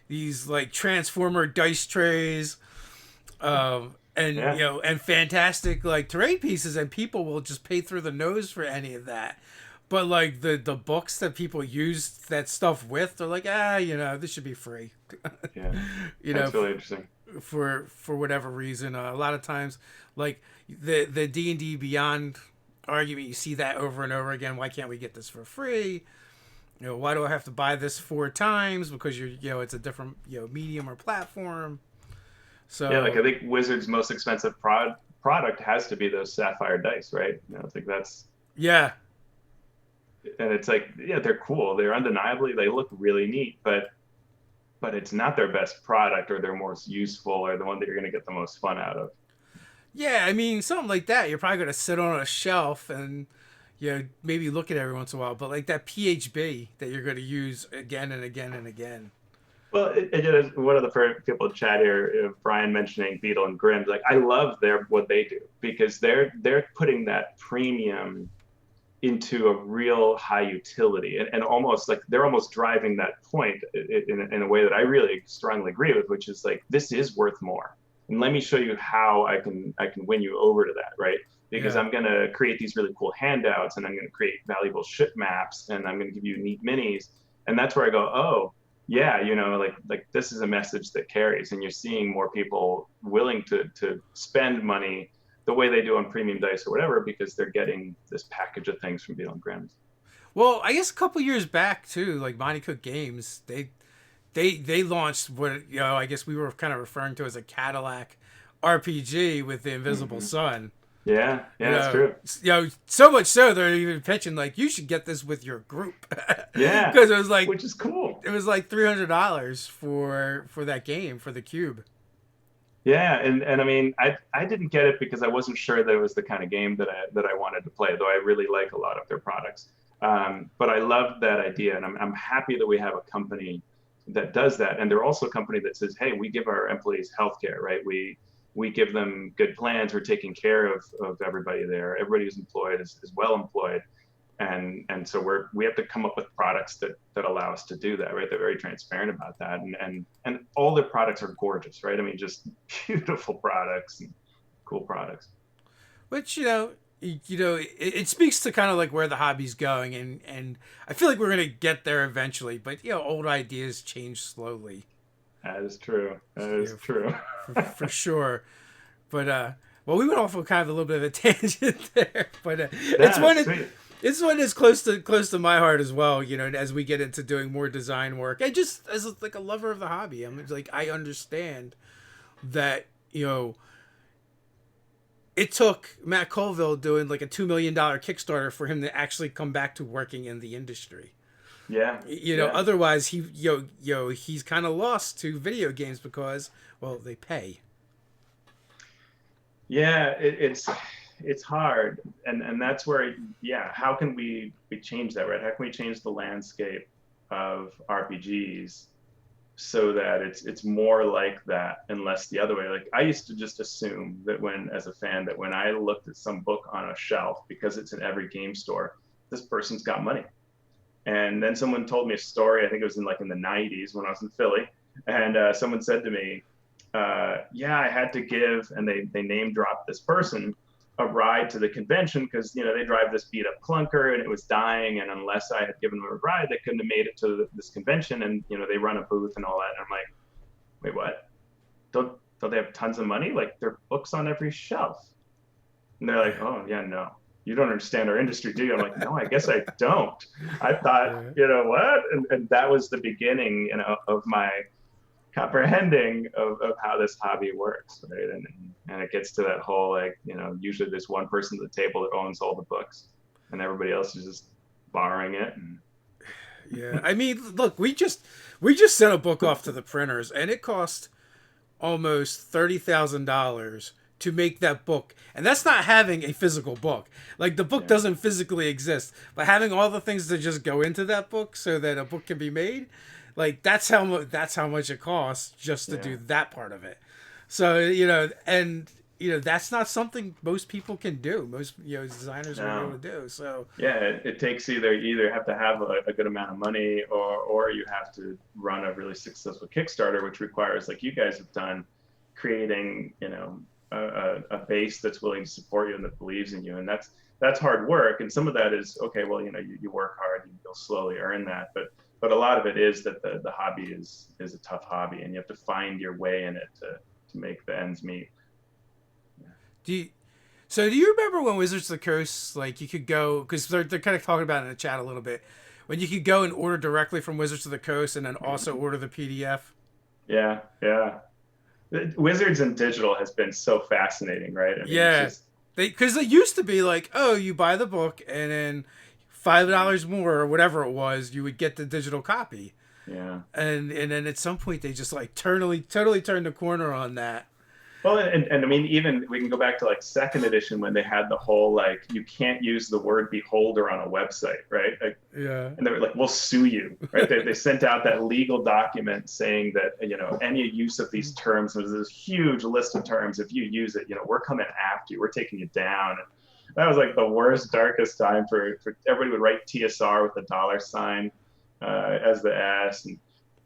these like transformer dice trays, and Yeah, and fantastic like terrain pieces, and people will just pay through the nose for any of that. But like the books that people use that stuff with, they're like, this should be free. yeah, you know, that's really interesting. for whatever reason. A lot of times, like the D&D Beyond argument, you see that over and over again. Why can't we get this for free? Why do I have to buy this 4 times? Because it's a different medium or platform. Yeah, like I So think Wizard's most expensive product has to be those sapphire dice, right? I think that's, yeah, and it's like, yeah, they're cool. They're undeniably, they look really neat, but it's not their best product or their most useful or the one that you're going to get the most fun out of. yeah. I mean, something like that, you're probably gonna sit on a shelf and maybe look at it every once in a while. But like that PHB that you're gonna use again and again and again. Well, it is one of the first people to chat here, Brian mentioning Beetle and Grimm. Like, I love what they do because they're putting that premium into a real high utility, and almost like they're almost driving that point in a way that I really strongly agree with, which is like, this is worth more, and let me show you how I can win you over to that, right? Because Yeah. I'm going to create these really cool handouts, and I'm going to create valuable ship maps, and I'm going to give you neat minis. And that's where I go, oh yeah, like this is a message that carries, and you're seeing more people willing to spend money the way they do on premium dice or whatever, because they're getting this package of things from Beetle and Grimm's. Well, I guess a couple years back too, like Monty Cook Games, they launched what I guess we were kind of referring to as a Cadillac RPG with the Invisible Hmm. Sun. Yeah, yeah, that's true. So much so they're even pitching like you should get this with your group Yeah, because it was like which is cool. $300 for that game for the cube. Yeah, and I mean, I didn't get it because I wasn't sure that it was the kind of game that I wanted to play, though I really like a lot of their products. But I loved that idea, and I'm happy that we have a company that does that, and they're also a company that says, hey, we give our employees healthcare, right? we give them good plans. We're taking care of everybody there. Everybody who's employed is well employed. And so we have to come up with products that allow us to do that, right? They're very transparent about that. And all their products are gorgeous, right? I mean, just beautiful products and cool products. Which it speaks to kind of like where the hobby's going, and I feel like we're gonna get there eventually. But old ideas change slowly. That is true. That is Yeah, true. for sure. But well, we went off on kind of a little bit of a tangent there, but Yeah, sweet. it's one that's close to my heart as well. As we get into doing more design work, I just as like a lover of the hobby, I'm like I understand that it took Matt Colville doing like a $2 million Kickstarter for him to actually come back to working in the industry. Yeah. Yeah. Otherwise he's kind of lost to video games because, well, they pay. Yeah, it's hard, and that's where, yeah, how can we change that, right? How can we change the landscape of RPGs so that it's more like that and less the other way? Like, I used to just assume that as a fan, that when I looked at some book on a shelf, because it's in every game store, this person's got money. And then someone told me a story, I think it was in the 90s when I was in Philly, and someone said to me, yeah, I had to give, and they name dropped this person, a ride to the convention because they drive this beat up clunker and it was dying, and unless I had given them a ride, they couldn't have made it to this convention, and they run a booth and all that. And I'm like, wait, what? Don't they have tons of money? Like, there are books on every shelf. And they're like, oh yeah, no, you don't understand our industry, do you? I'm like, no, I guess I don't. I thought, what? And that was the beginning, of my comprehending of how this hobby works, right? And it gets to that whole, usually there's one person at the table that owns all the books and everybody else is just borrowing it. Yeah, I mean, look, we just sent a book off to the printers, and it cost almost $30,000 to make that book, and that's not having a physical book. Like, the book doesn't physically exist, but having all the things that just go into that book so that a book can be made. Like, that's how much it costs just to do that part of it. So that's not something most people can do. Most designers are able to do. So yeah, it takes you either have to have a good amount of money, or you have to run a really successful Kickstarter, which requires, like you guys have done, creating a base that's willing to support you and that believes in you, and that's hard work. And some of that is okay. Well, you work hard, you'll slowly earn that, but a lot of it is that the hobby is a tough hobby, and you have to find your way in it to make the ends meet. Do you remember when Wizards of the Coast, like, you could go, because they're kind of talking about it in the chat a little bit, when you could go and order directly from Wizards of the Coast and then also order the PDF? Yeah. Wizards and digital has been so fascinating, right? I mean, yeah. Because they used to be like, oh, you buy the book and then $5 more or whatever it was, you would get the digital copy. Yeah. And then at some point they just like totally turned the corner on that. Well, and I mean, even we can go back to like second edition when they had the whole, like, you can't use the word beholder on a website, right? Like, yeah. And they were like, we'll sue you, right? They sent out that legal document saying that, any use of these terms, there's this huge list of terms. If you use it, we're coming after you. We're taking you down. That was like the worst, darkest time for everybody would write TSR with a $sign as the S,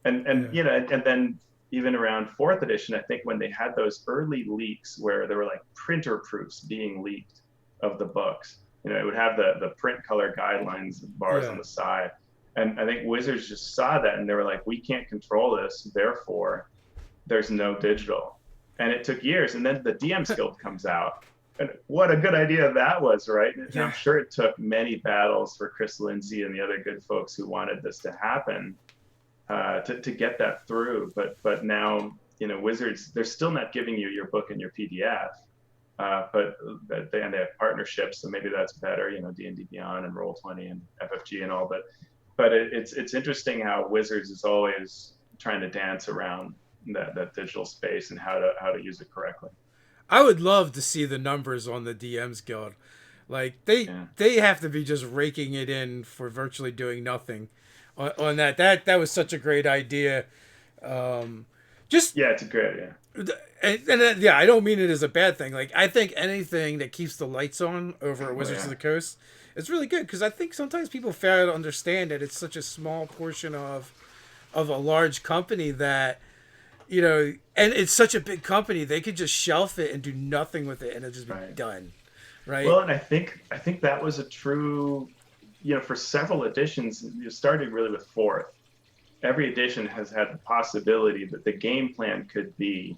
and then even around fourth edition, I think when they had those early leaks where there were like printer proofs being leaked of the books, it would have the print color guidelines bars on the side, and I think Wizards just saw that and they were like, we can't control this, therefore there's no digital. And it took years, and then the DM's Guild comes out. And what a good idea that was, right? And I'm sure it took many battles for Chris Lindsay and the other good folks who wanted this to happen to get that through. But now, Wizards, they're still not giving you your book and your PDF, but they have partnerships, so maybe that's better. D&D Beyond and Roll20 and FFG and all. But it's interesting how Wizards is always trying to dance around that digital space and how to use it correctly. I would love to see the numbers on the DM's Guild. Like, they have to be just raking it in for virtually doing nothing on that. That was such a great idea. It's a great idea. Yeah, I don't mean it as a bad thing. Like, I think anything that keeps the lights on over at Oh Wizards of yeah. the Coast is really good, because I think sometimes people fail to understand that it's such a small portion of a large company that, and it's such a big company, they could just shelf it and do nothing with it and it'll just be Right. done, right? Well, and I think that was a true, for several editions, you started really with fourth. Every edition has had the possibility that the game plan could be,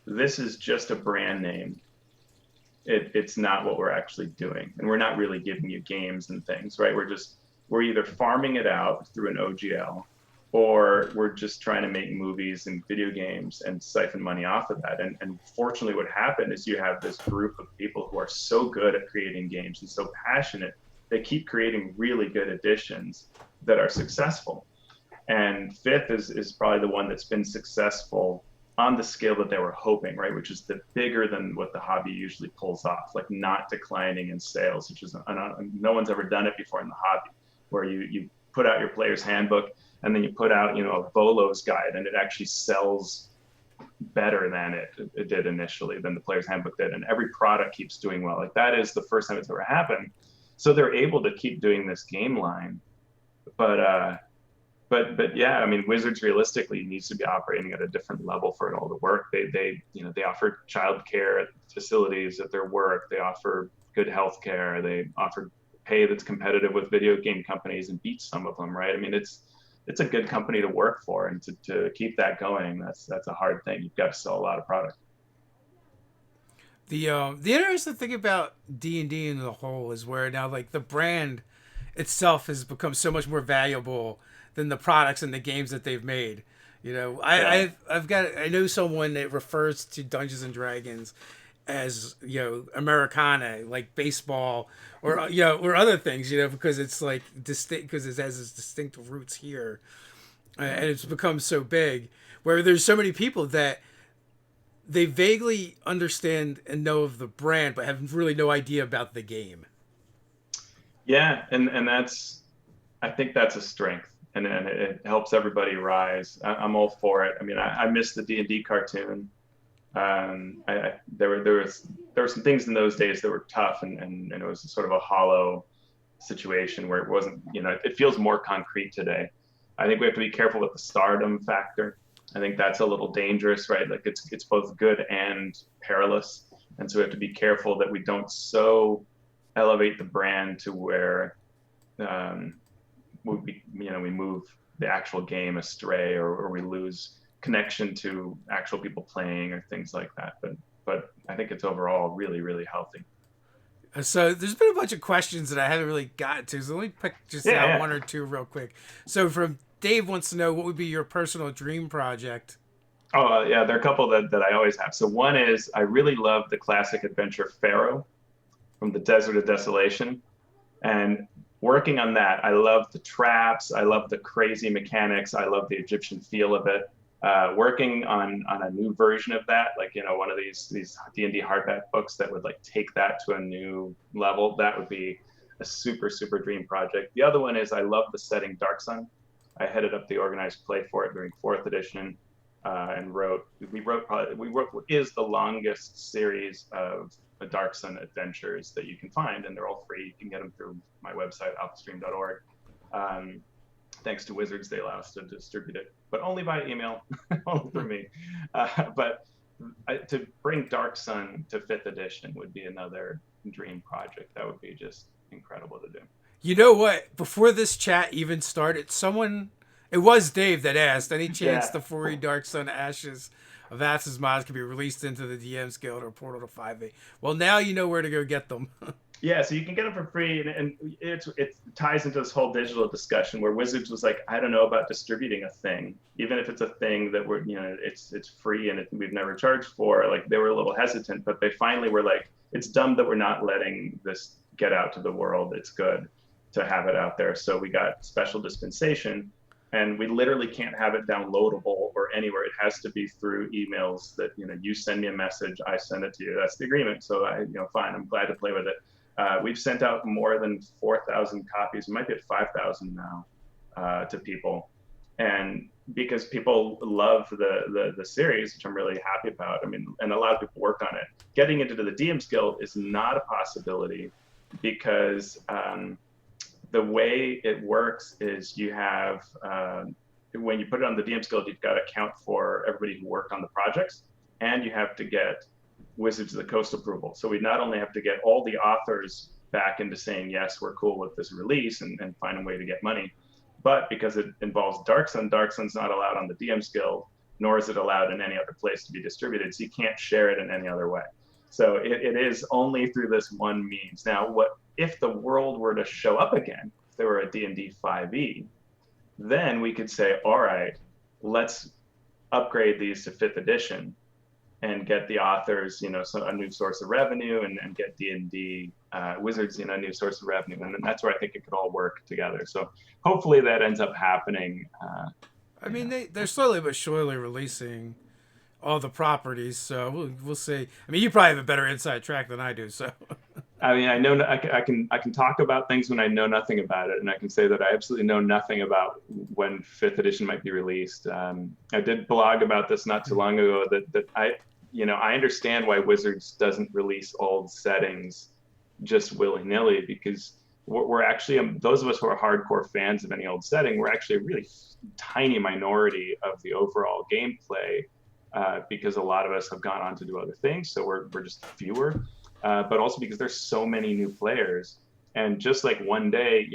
this is just a brand name. It's not what we're actually doing, and we're not really giving you games and things, right? We're either farming it out through an OGL, or we're just trying to make movies and video games and siphon money off of that. And fortunately, what happened is you have this group of people who are so good at creating games and so passionate, they keep creating really good editions that are successful. And fifth is probably the one that's been successful on the scale that they were hoping, right? Which is the bigger than what the hobby usually pulls off, like not declining in sales, which is no one's ever done it before in the hobby, where you put out your player's handbook and then you put out, a Volo's guide, and it actually sells better than it did initially, than the player's handbook did. And every product keeps doing well. Like, that is the first time it's ever happened. So they're able to keep doing this game line. But yeah, I mean, Wizards realistically needs to be operating at a different level for it all to work. They offer childcare facilities at their work. They offer good health care. They offer pay that's competitive with video game companies and beats some of them, right? I mean, it's a good company to work for, and to keep that going, that's a hard thing. You've got to sell a lot of product. The interesting thing about D&D in the whole is where now, like, the brand itself has become so much more valuable than the products and the games that they've made. Yeah. I know someone that refers to Dungeons and Dragons as, Americana, like baseball, or or other things, because it's like distinct, because it has its distinct roots here, Yeah. and it's become so big where there's so many people that they vaguely understand and know of the brand but have really no idea about the game. Yeah, and I think that's a strength, and it helps everybody rise. I'm all for it. I mean, I miss the D&D cartoon. There were some things in those days that were tough, and it was sort of a hollow situation where it wasn't, it feels more concrete today. I think we have to be careful with the stardom factor. I think that's a little dangerous, right? Like, it's both good and perilous, and so we have to be careful that we don't so elevate the brand to where, we move the actual game astray, or we lose connection to actual people playing or things like that. But I think it's overall really, really healthy. So there's been a bunch of questions that I haven't really gotten to. So let me pick just Yeah, out yeah. one or two real quick. So from Dave wants to know, what would be your personal dream project? Oh, yeah, there are a couple that I always have. So one is, I really love the classic adventure Pharaoh from the Desert of Desolation. And working on that, I love the traps. I love the crazy mechanics. I love the Egyptian feel of it. Working on a new version of that, like, one of these D&D hardback books that would, like, take that to a new level, that would be a super, super dream project. The other one is, I love the setting Dark Sun. I headed up the organized play for it during fourth edition, and we wrote what is the longest series of the Dark Sun adventures that you can find, and they're all free. You can get them through my website, alphastream.org. Thanks to Wizards, they allow us to distribute it, but only by email, only through me. But to bring Dark Sun to fifth edition would be another dream project. That would be just incredible to do. You know what? Before this chat even started, it was Dave that asked, any chance Yeah. the 4E Dark Sun Ashes of Athens mods can be released into the DM's Guild or Portal to 5e? Well, now you know where to go get them. Yeah, so you can get them for free, and it ties into this whole digital discussion where Wizards was like, I don't know about distributing a thing, even if it's a thing that it's free and we've never charged for. Like, they were a little hesitant, but they finally were like, it's dumb that we're not letting this get out to the world. It's good to have it out there. So we got special dispensation, and we literally can't have it downloadable or anywhere. It has to be through emails that, you send me a message, I send it to you. That's the agreement. So fine, I'm glad to play with it. We've sent out more than 4,000 copies. We might be at 5,000 now, to people. And because people love the series, which I'm really happy about. I mean, and a lot of people work on it. Getting into the DM's Guild is not a possibility because the way it works is you have when you put it on the DM's Guild, you've got to account for everybody who worked on the projects, and you have to get Wizards of the Coast approval. So we not only have to get all the authors back into saying yes, we're cool with this release, and find a way to get money, but because it involves Dark Sun, Dark Sun's not allowed on the DM's Guild, nor is it allowed in any other place to be distributed. So you can't share it in any other way. So it is only through this one means. Now, what if the world were to show up again? If there were a D&D 5e, then we could say, all right, let's upgrade these to 5th edition and get the authors, a new source of revenue, and get D&D Wizards, a new source of revenue. And that's where I think it could all work together. So hopefully that ends up happening. I mean, they're slowly but surely releasing all the properties, so we'll see. I mean, you probably have a better inside track than I do, so. I mean, I know I can talk about things when I know nothing about it, and I can say that I absolutely know nothing about when 5th edition might be released. I did blog about this not too long ago that I understand why Wizards doesn't release old settings just willy-nilly, because we're actually, those of us who are hardcore fans of any old setting, we're actually a really tiny minority of the overall gameplay, because a lot of us have gone on to do other things, so we're just fewer. But also because there's so many new players, and just like one day,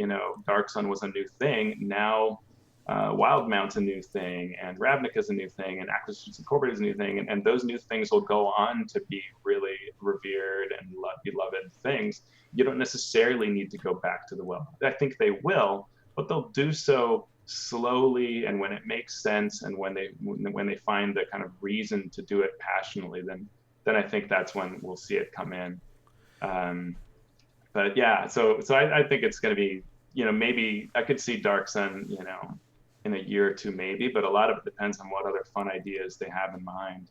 Dark Sun was a new thing. Now, Wildmount's a new thing, and Ravnica's a new thing, and Acquisitions Incorporated is a new thing, and those new things will go on to be really revered and beloved things. You don't necessarily need to go back to the well. I think they will, but they'll do so slowly, and when it makes sense, and when they find the kind of reason to do it passionately, then I think that's when we'll see it come in. But yeah, so I think it's going to be, maybe I could see Dark Sun, in a year or two maybe, but a lot of it depends on what other fun ideas they have in mind.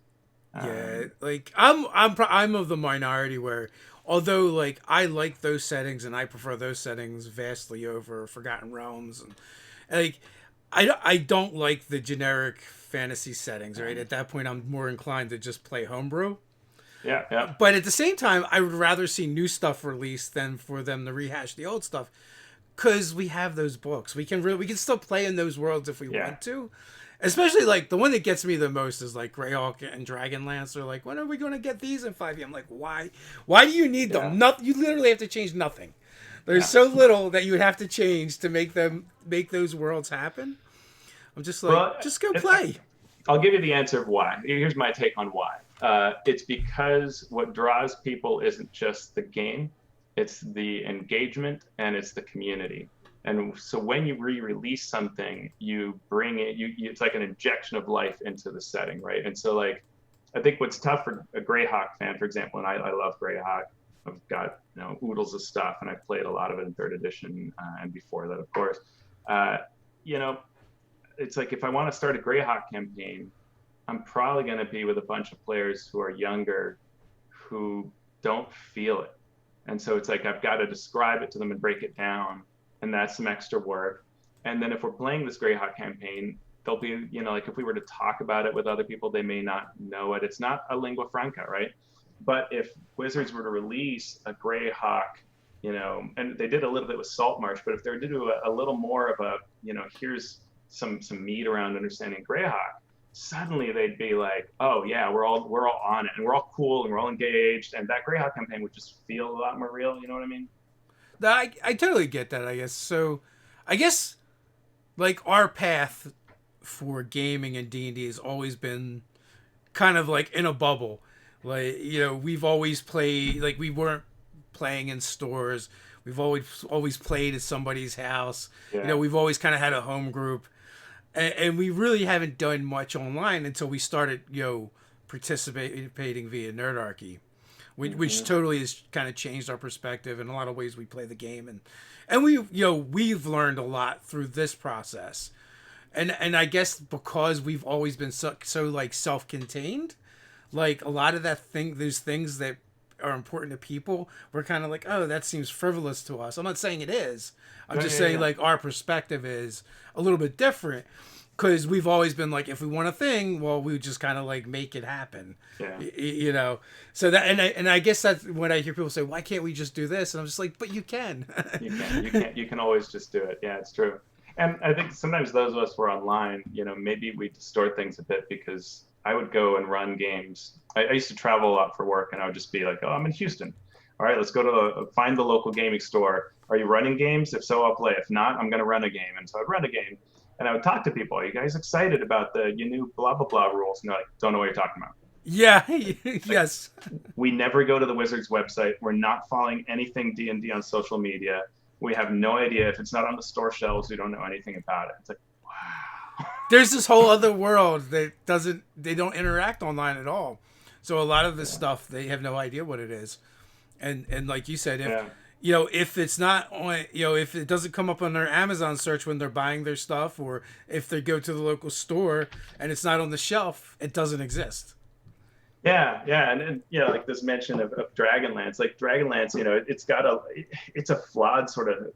Yeah, like I'm of the minority where, although like I like those settings and I prefer those settings vastly over Forgotten Realms, and like I don't like the generic fantasy settings, right? At that point, I'm more inclined to just play homebrew. Yeah. But at the same time, I would rather see new stuff released than for them to rehash the old stuff, because we have those books. We can still play in those worlds if we want to. Especially like the one that gets me the most is like Greyhawk and Dragonlance. They're like, when are we going to get these in 5e? I'm like, why? Why do you need them? You literally have to change nothing. There's so little that you would have to change to make those worlds happen. I'm just like, just go play. I'll give you the answer of why. Here's my take on why. It's because what draws people isn't just the game, it's the engagement and it's the community. And so when you re-release something, you bring it, it's like an injection of life into the setting, right? And so like, I think what's tough for a Greyhawk fan, for example, and I love Greyhawk. I've got oodles of stuff, and I've played a lot of it in 3rd edition and before that, of course. It's like if I want to start a Greyhawk campaign, I'm probably going to be with a bunch of players who are younger, who don't feel it. And so it's like I've got to describe it to them and break it down, and that's some extra work. And then if we're playing this Greyhawk campaign, they'll be, like if we were to talk about it with other people, they may not know it. It's not a lingua franca, right? But if Wizards were to release a Greyhawk, and they did a little bit with Saltmarsh, but if they were to do a little more of a, here's some meat around understanding Greyhawk, suddenly they'd be like, oh yeah, we're all on it, and we're all cool, and we're all engaged, and that Greyhawk campaign would just feel a lot more real. You know what I mean? I totally get that, I guess. So I guess like our path for gaming and D&D has always been kind of like in a bubble. Like, we've always played, like we weren't playing in stores. We've always played at somebody's house. Yeah. We've always kind of had a home group. And we really haven't done much online until we started, participating via Nerdarchy, which totally has kind of changed our perspective in a lot of ways we play the game, and we've learned a lot through this process, and I guess because we've always been so like self-contained, like a lot of those things that are important to people, we're kind of like, oh, that seems frivolous to us. I'm not saying it is. I'm just saying like our perspective is a little bit different. because we've always been like, if we want a thing, well, we just kind of like make it happen. Yeah. You know, so that, and I guess that's when I hear people say, why can't we just do this? And I'm just like, but you can. You can always just do it. Yeah, it's true. And I think sometimes those of us who are online, maybe we distort things a bit, because I would go and run games. I used to travel a lot for work, and I would just be like, oh, I'm in Houston. All right, let's go to find the local gaming store. Are you running games? If so, I'll play. If not, I'm going to run a game. And so I'd run a game, and I would talk to people. Are you guys excited about the new blah, blah, blah rules? And they're like, don't know what you're talking about. Yeah. Yes. We never go to the Wizards website. We're not following anything D&D on social media. We have no idea. If it's not on the store shelves, we don't know anything about it. It's like, wow. There's this whole other world that they don't interact online at all. So a lot of this stuff, they have no idea what it is. And like you said, if it's not on, if it doesn't come up on their Amazon search when they're buying their stuff, or if they go to the local store and it's not on the shelf, it doesn't exist. Yeah, and like this mention of Dragonlance, like Dragonlance, it's a flawed sort of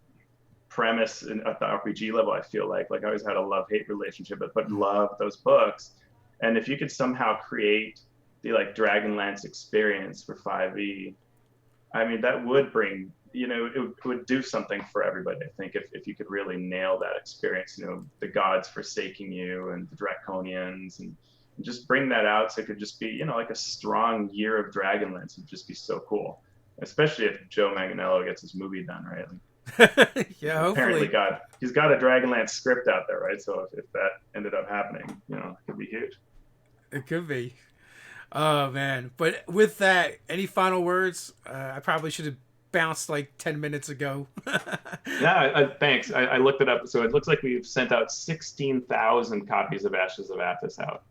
premise at the RPG level. I feel like I always had a love-hate relationship, but love those books. And if you could somehow create the like Dragonlance experience for 5e, I mean, that would bring, it would do something for everybody. I think if you could really nail that experience, the gods forsaking you and the Draconians, and just bring that out, so it could just be, like a strong year of Dragonlance would just be so cool. Especially if Joe Manganiello gets his movie done, right? Yeah, hopefully. Apparently he's got a Dragonlance script out there, right? So if that ended up happening, it could be huge. It could be. Oh, man. But with that, any final words? I probably should have bounced like 10 minutes ago. Yeah, thanks. I looked it up. So it looks like we've sent out 16,000 copies of Ashes of Athos out.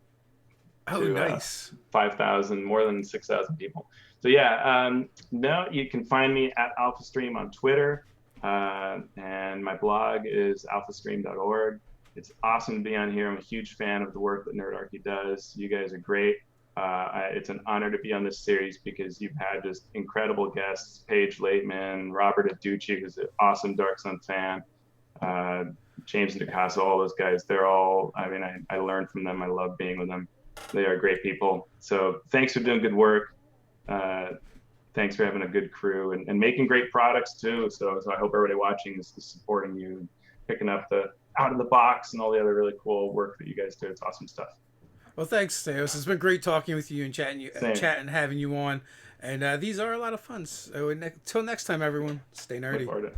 Oh, nice. 5,000, more than 6,000 people. So yeah, no, you can find me at Alphastream on Twitter. And my blog is alphastream.org. It's awesome to be on here. I'm a huge fan of the work that Nerdarchy does. You guys are great. It's an honor to be on this series, because you've had just incredible guests: Paige Laitman, Robert Adducci, who's an awesome Dark Sun fan, James Nicasso, all those guys. They're all, I learned from them. I love being with them. They are great people. So thanks for doing good work. Thanks for having a good crew and making great products too. So I hope everybody watching is supporting you and picking up the Out of the Box and all the other really cool work that you guys do. It's awesome stuff. Well, thanks, Theos. It's been great talking with you and chatting and having you on. And these are a lot of fun. So until next time, everyone, stay nerdy. Look forward to it.